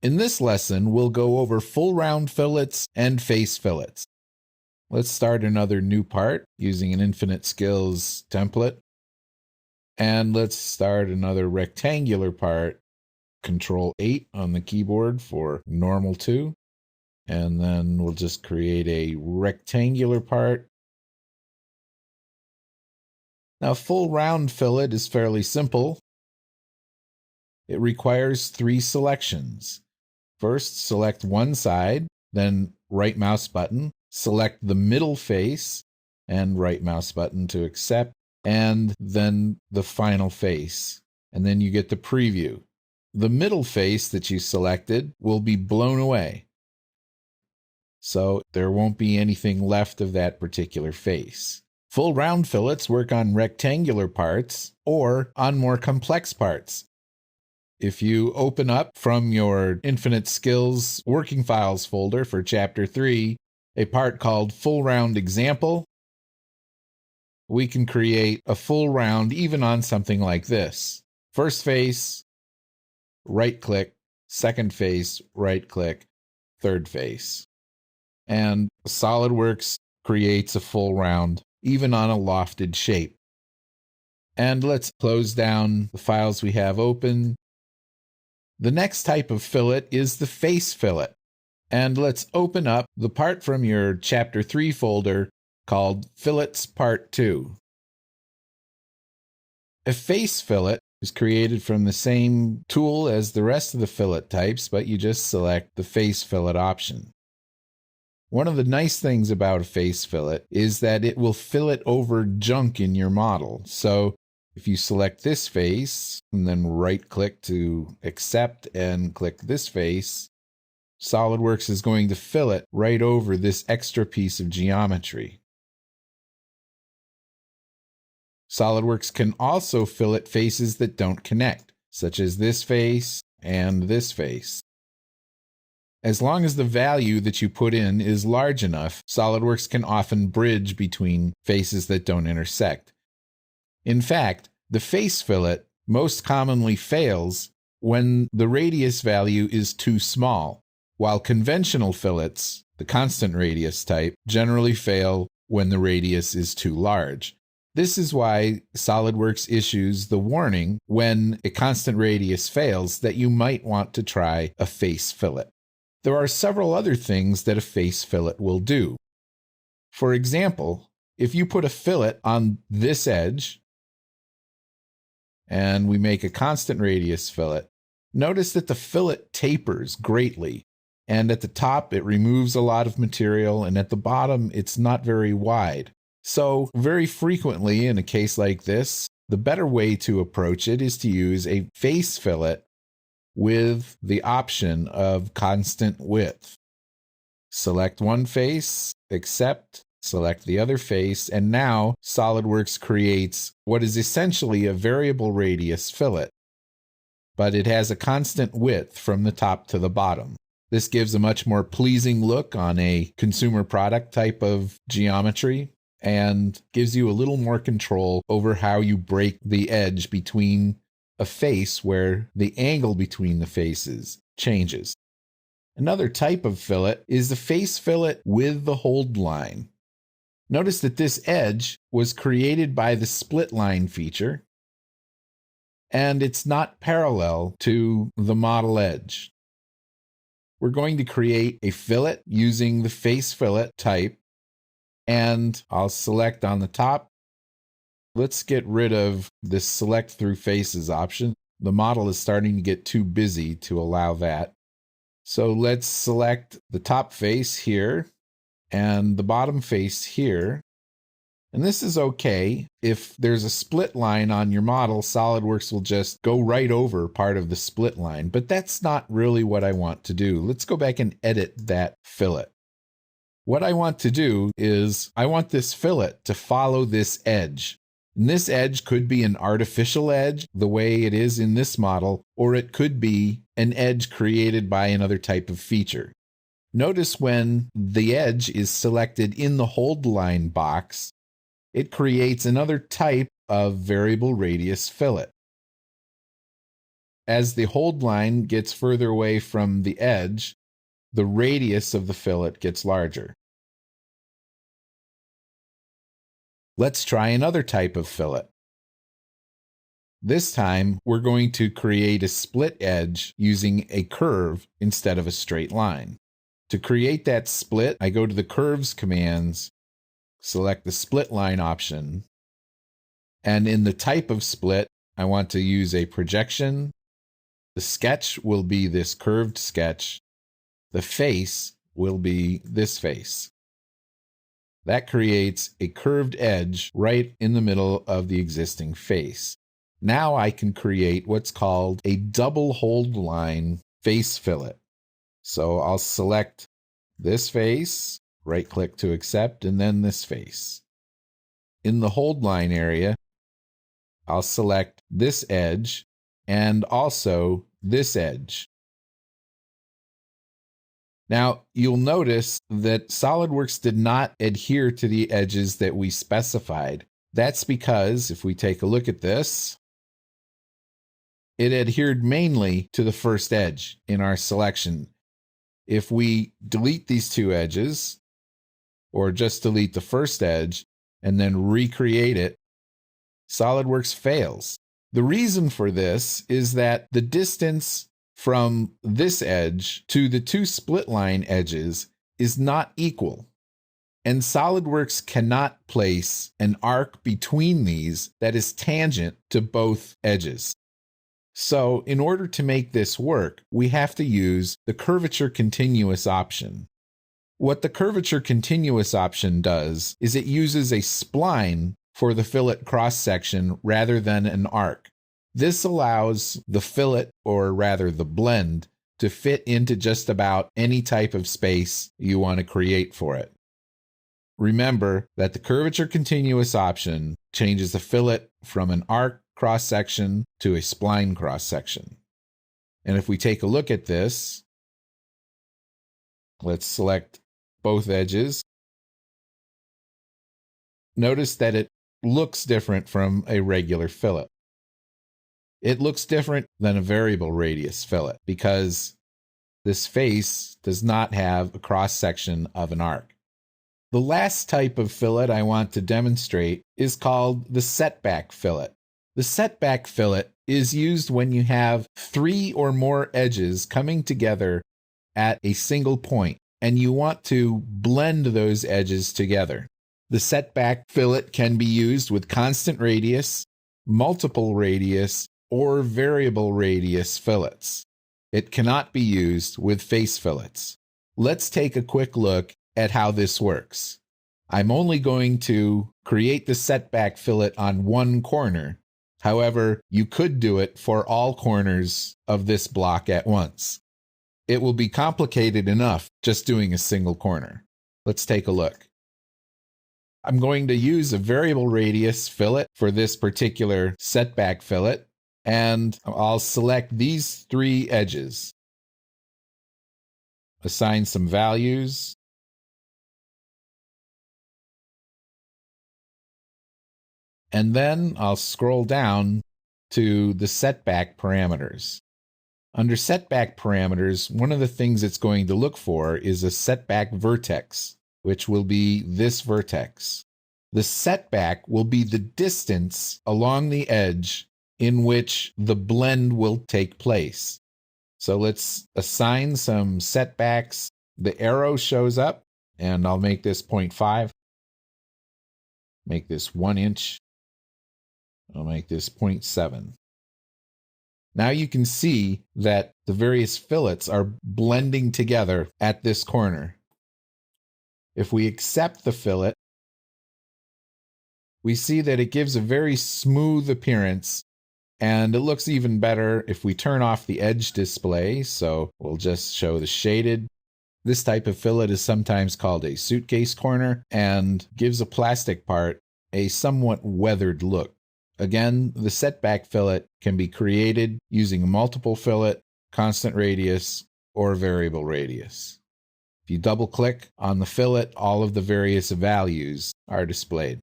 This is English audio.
In this lesson, we'll go over full round fillets and face fillets. Let's start another new part using an infinite skills template. And let's start another rectangular part. Control 8 on the keyboard for normal 2. And then we'll just create a rectangular part. Now, full round fillet is fairly simple. It requires 3 selections. First, select one side, then right mouse button, select the middle face, and right mouse button to accept, and then the final face. And then you get the preview. The middle face that you selected will be blown away. So there won't be anything left of that particular face. Full round fillets work on rectangular parts or on more complex parts. If you open up from your Infinite Skills Working Files folder for Chapter 3, a part called Full Round Example, we can create a full round even on something like this. First face, right-click, second face, right-click, third face. And SOLIDWORKS creates a full round even on a lofted shape. And let's close down the files we have open. The next type of fillet is the face fillet. And let's open up the part from your Chapter 3 folder called Fillets Part 2. A face fillet is created from the same tool as the rest of the fillet types, but you just select the face fillet option. One of the nice things about a face fillet is that it will fillet over junk in your model. So if you select this face and then right-click to accept and click this face, SOLIDWORKS is going to fillet right over this extra piece of geometry. SOLIDWORKS can also fillet faces that don't connect, such as this face and this face. As long as the value that you put in is large enough, SOLIDWORKS can often bridge between faces that don't intersect. In fact, the face fillet most commonly fails when the radius value is too small, while conventional fillets, the constant radius type, generally fail when the radius is too large. This is why SOLIDWORKS issues the warning when a constant radius fails that you might want to try a face fillet. There are several other things that a face fillet will do. For example, if you put a fillet on this edge, and we make a constant radius fillet, notice that the fillet tapers greatly, and at the top it removes a lot of material, and at the bottom it's not very wide. So very frequently in a case like this, the better way to approach it is to use a face fillet with the option of constant width. Select one face, accept, select the other face, and now SOLIDWORKS creates what is essentially a variable radius fillet, but it has a constant width from the top to the bottom. This gives a much more pleasing look on a consumer product type of geometry and gives you a little more control over how you break the edge between a face where the angle between the faces changes. Another type of fillet is the face fillet with the hold line. Notice that this edge was created by the split line feature, and it's not parallel to the model edge. We're going to create a fillet using the face fillet type, and I'll select on the top. Let's get rid of this select through faces option. The model is starting to get too busy to allow that. So let's select the top face here and the bottom face here. And this is okay. If there's a split line on your model, SOLIDWORKS will just go right over part of the split line, but that's not really what I want to do. Let's go back and edit that fillet. What I want to do is I want this fillet to follow this edge. And this edge could be an artificial edge, the way it is in this model, or it could be an edge created by another type of feature. Notice when the edge is selected in the hold line box, it creates another type of variable radius fillet. As the hold line gets further away from the edge, the radius of the fillet gets larger. Let's try another type of fillet. This time, we're going to create a split edge using a curve instead of a straight line. To create that split, I go to the Curves commands, select the Split Line option, and in the type of split, I want to use a projection. The sketch will be this curved sketch. The face will be this face. That creates a curved edge right in the middle of the existing face. Now I can create what's called a double hold line face fillet. So I'll select this face, right-click to accept, and then this face. In the hold line area, I'll select this edge and also this edge. Now, you'll notice that SOLIDWORKS did not adhere to the edges that we specified. That's because, if we take a look at this, it adhered mainly to the first edge in our selection. If we delete these two edges, or just delete the first edge, and then recreate it, SOLIDWORKS fails. The reason for this is that the distance from this edge to the two split line edges is not equal. And SOLIDWORKS cannot place an arc between these that is tangent to both edges. So in order to make this work, we have to use the curvature continuous option. What the curvature continuous option does is it uses a spline for the fillet cross-section rather than an arc. This allows the fillet, or rather the blend, to fit into just about any type of space you want to create for it. Remember that the curvature continuous option changes the fillet from an arc cross-section to a spline cross-section. And if we take a look at this, let's select both edges. Notice that it looks different from a regular fillet. It looks different than a variable radius fillet because this face does not have a cross-section of an arc. The last type of fillet I want to demonstrate is called the setback fillet. The setback fillet is used when you have 3 or more edges coming together at a single point, and you want to blend those edges together. The setback fillet can be used with constant radius, multiple radius, or variable radius fillets. It cannot be used with face fillets. Let's take a quick look at how this works. I'm only going to create the setback fillet on one corner. However, you could do it for all corners of this block at once. It will be complicated enough just doing a single corner. Let's take a look. I'm going to use a variable radius fillet for this particular setback fillet, and I'll select these 3 edges. Assign some values. And then I'll scroll down to the setback parameters. Under setback parameters, one of the things it's going to look for is a setback vertex, which will be this vertex. The setback will be the distance along the edge in which the blend will take place. So let's assign some setbacks. The arrow shows up, and I'll make this 0.5. Make this 1 inch. I'll make this 0.7. Now you can see that the various fillets are blending together at this corner. If we accept the fillet, we see that it gives a very smooth appearance, and it looks even better if we turn off the edge display, so we'll just show the shaded. This type of fillet is sometimes called a suitcase corner and gives a plastic part a somewhat weathered look. Again, the setback fillet can be created using a multiple fillet, constant radius, or variable radius. If you double-click on the fillet, all of the various values are displayed.